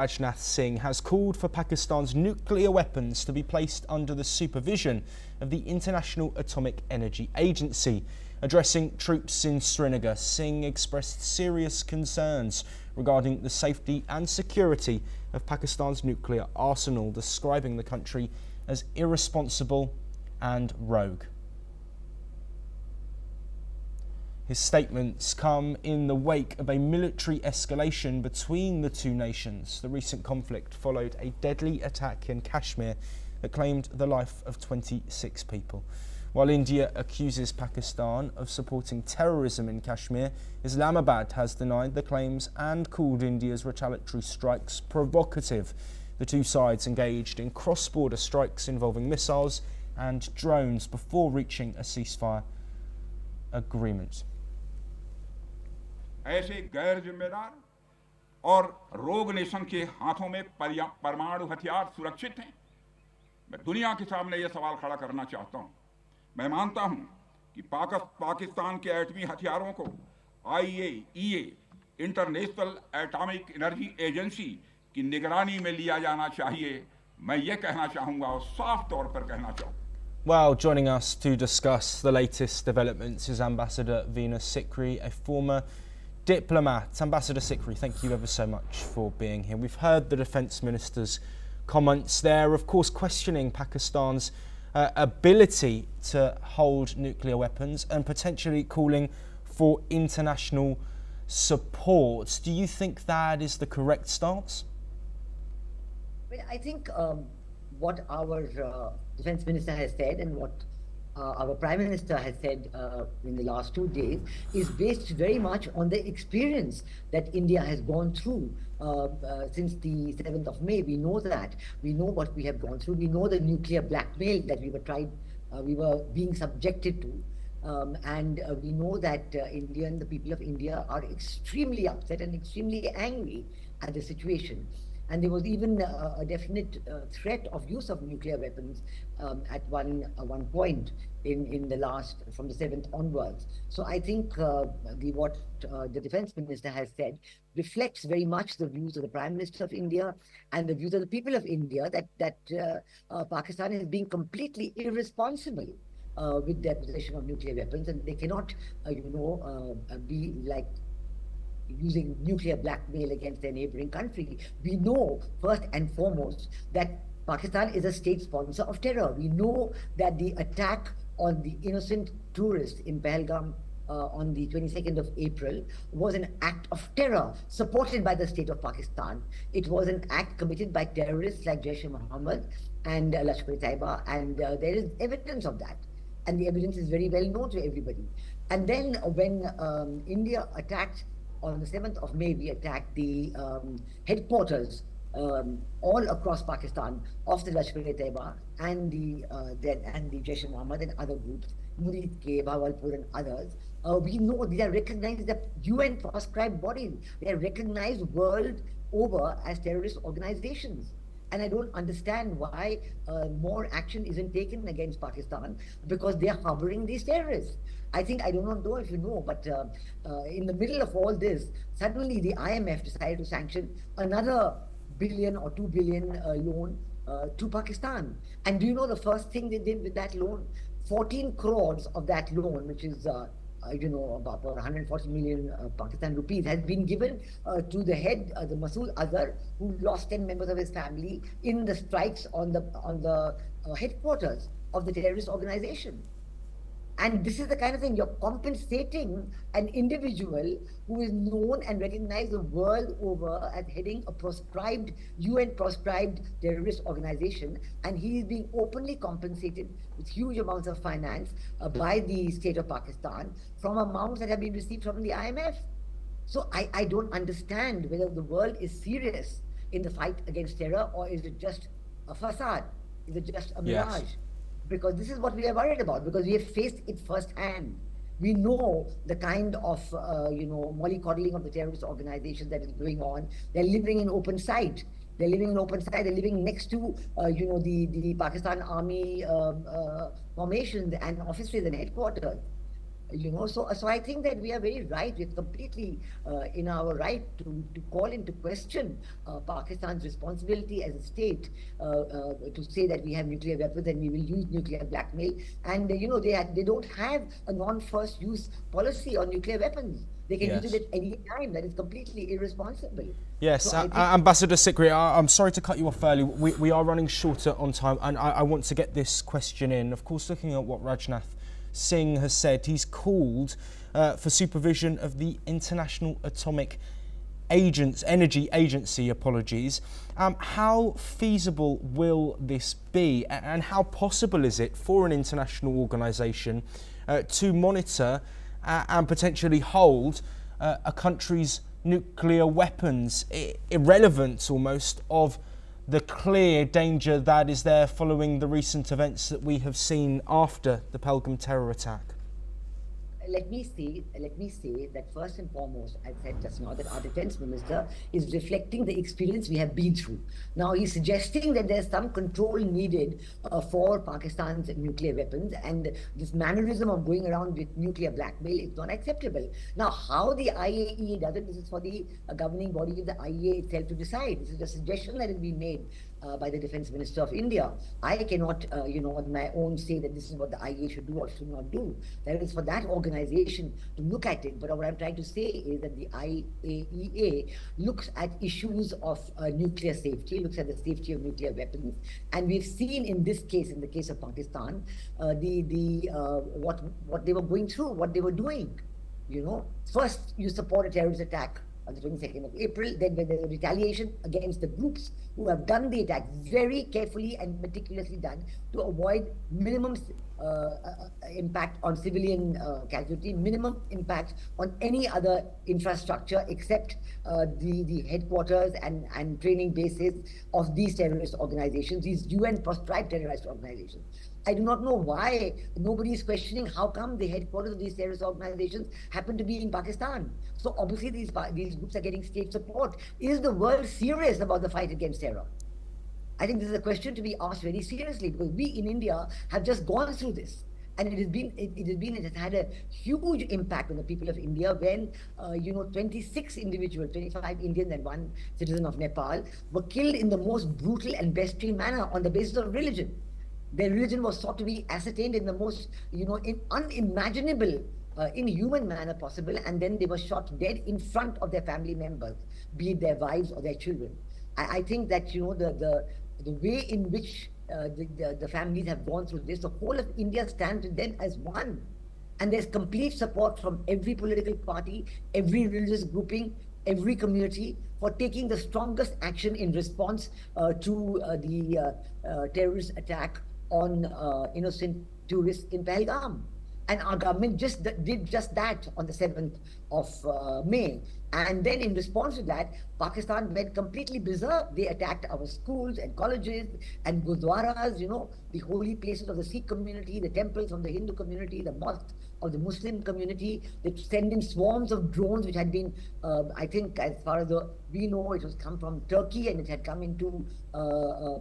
Rajnath Singh has called for Pakistan's nuclear weapons to be placed under the supervision of the International Atomic Energy Agency. Addressing troops in Srinagar, Singh expressed serious concerns regarding the safety and security of Pakistan's nuclear arsenal, describing the country as irresponsible and rogue. His statements come in the wake of a military escalation between the two nations. The recent conflict followed a deadly attack in Kashmir that claimed the life of 26 people. While India accuses Pakistan of supporting terrorism in Kashmir, Islamabad has denied the claims and called India's retaliatory strikes provocative. The two sides engaged in cross-border strikes involving missiles and drones before reaching a ceasefire agreement. ऐसे गैर जिम्मेदार और रोग nation के हाथों में परमाणु हथियार सुरक्षित हैं। मैं दुनिया के सामने यह सवाल खड़ा करना चाहता हूं। मैं मानता हूं कि पाकिस्तान के एटमी हथियारों को IAEA international atomic energy agency की निगरानी में लिया जाना चाहिए। मैं ये कहना चाहूंगा और साफ तौर पर कहना चाहूंगा। Well, joining us to discuss the latest developments is Ambassador Venus Sikri, a former diplomat. Ambassador Sikri, thank you ever so much for being here. We've heard the Defence Minister's comments there, of course, questioning Pakistan's ability to hold nuclear weapons and potentially calling for international support. Do you think that is the correct stance? Well, I think what our Defence Minister has said and what our Prime Minister has said in the last 2 days is based very much on the experience that India has gone through since the 7th of May. We know that. We know what we have gone through. We know the nuclear blackmail that we were being subjected to. And we know that the people of India are extremely upset and extremely angry at the situation. And there was even a definite threat of use of nuclear weapons at one point in the last, from the 7th onwards. So I think what the Defence Minister has said reflects very much the views of the Prime Minister of India and the views of the people of India that Pakistan is being completely irresponsible with their possession of nuclear weapons, and they cannot, be like using nuclear blackmail against their neighboring country. We know first and foremost that Pakistan is a state sponsor of terror. We know that the attack on the innocent tourists in Pahalgam on the 22nd of April was an act of terror supported by the state of Pakistan. It was an act committed by terrorists like Jaish-e-Mohammed and Lashkar-e-Taiba, and there is evidence of that. And the evidence is very well known to everybody. And then when India attacked on the 7th of May, we attacked the headquarters all across Pakistan of the Lashkar-e-Taiba and the Jaish-e-Mohammed and other groups, Murid-K, Bawalpur and others. We know these are recognized as UN proscribed bodies. They are recognized world over as terrorist organizations. And I don't understand why more action isn't taken against Pakistan, because they are harboring these terrorists. I don't know if you know, but in the middle of all this, suddenly the IMF decided to sanction another billion or 2 billion loan to Pakistan. And do you know the first thing they did with that loan? 14 crores of that loan, which is about 140 million Pakistan rupees, has been given to the head, the Masood Azhar, who lost 10 members of his family in the strikes on the headquarters of the terrorist organization. And this is the kind of thing, you're compensating an individual who is known and recognized the world over as heading a UN proscribed terrorist organization, and he is being openly compensated with huge amounts of finance by the state of Pakistan from amounts that have been received from the IMF. So I don't understand whether the world is serious in the fight against terror, or is it just a facade? Is it just a mirage? Yes. Because this is what we are worried about, because we have faced it firsthand. We know the kind of, mollycoddling of the terrorist organization that is going on. They're living in open sight. They're living next to, the Pakistan Army formations and offices and headquarters. So I think that we are very right. We're completely in our right to call into question Pakistan's responsibility as a state to say that we have nuclear weapons and we will use nuclear blackmail. And they don't have a non-first use policy on nuclear weapons. They can use it at any time. That is completely irresponsible. Yes, Ambassador Sikri, I'm sorry to cut you off early. We are running shorter on time, and I want to get this question in. Of course, looking at what Rajnath Singh has said, he's called for supervision of the International Atomic Energy Agency. How feasible will this be, and how possible is it for an international organisation to monitor and potentially hold a country's nuclear weapons, irrelevant almost of the clear danger that is there following the recent events that we have seen after the Pelham terror attack? Let me say that first and foremost, I said just now that our defense minister is reflecting the experience we have been through. Now he's suggesting that there's some control needed for Pakistan's nuclear weapons, and this mannerism of going around with nuclear blackmail is not acceptable. Now, how the IAEA does it, this is for the governing body of the IAEA itself to decide. This is a suggestion that has been made by the Defence Minister of India. I cannot, on my own say that this is what the IAEA should do or should not do. That is for that organization to look at it. But what I'm trying to say is that the IAEA looks at issues of nuclear safety, looks at the safety of nuclear weapons. And we've seen in this case, in the case of Pakistan, what they were going through, what they were doing. First you support a terrorist attack on the 22nd of April, then when there's a retaliation against the groups who have done the attack, very carefully and meticulously done to avoid minimum impact on civilian casualty, minimum impact on any other infrastructure except the headquarters and training bases of these terrorist organizations, these UN proscribed terrorist organizations. I do not know why nobody is questioning how come the headquarters of these terrorist organizations happen to be in Pakistan. So obviously these groups are getting state support. Is the world serious about the fight against terror? I think this is a question to be asked very seriously, because we in India have just gone through this. And it has had a huge impact on the people of India when 26 individuals, 25 Indians and 1 citizen of Nepal were killed in the most brutal and bestial manner on the basis of religion. Their religion was thought to be ascertained in the most, unimaginable, inhuman manner possible, and then they were shot dead in front of their family members, be it their wives or their children. I think that the way in which the families have gone through this, the whole of India stands with them as one, and there's complete support from every political party, every religious grouping, every community for taking the strongest action in response to the terrorist attack on innocent tourists in Pahalgam. And our government did just that on the 7th of May. And then in response to that, Pakistan went completely berserk. They attacked our schools and colleges and gurdwaras, the holy places of the Sikh community, the temples of the Hindu community, the mosques of the Muslim community. They sent in swarms of drones, which had been, I think, as far as we know, it was come from Turkey, and it had come into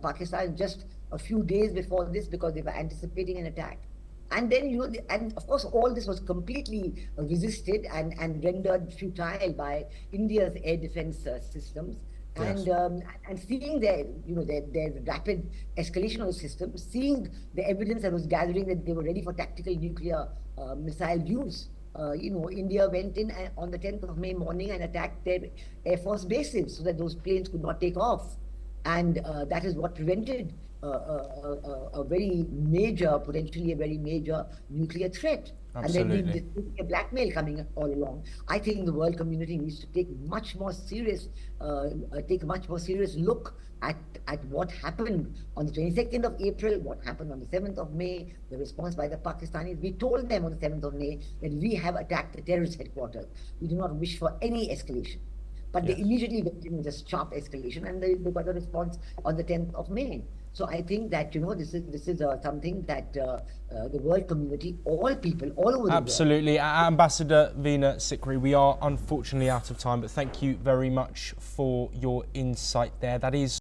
Pakistan just a few days before this because they were anticipating an attack. And then, and of course, all this was completely resisted and rendered futile by India's air defense systems. Yes. And seeing their rapid escalation of the system, seeing the evidence that was gathering that they were ready for tactical nuclear missile use, India went in on the 10th of May morning and attacked their Air Force bases so that those planes could not take off. And that is what prevented potentially a very major nuclear threat. Absolutely. And then the blackmail coming all along. I think the world community needs to take much more serious look at what happened on the 22nd of April, what happened on the 7th of May, the response by the Pakistanis. We told them on the 7th of May that we have attacked the terrorist headquarters. We do not wish for any escalation. But yes, they immediately went in with a sharp escalation, and they got a response on the 10th of May. So I think that this is something that the world community, all people, all over the world. Absolutely, Ambassador Veena Sikri, we are unfortunately out of time, but thank you very much for your insight there. That is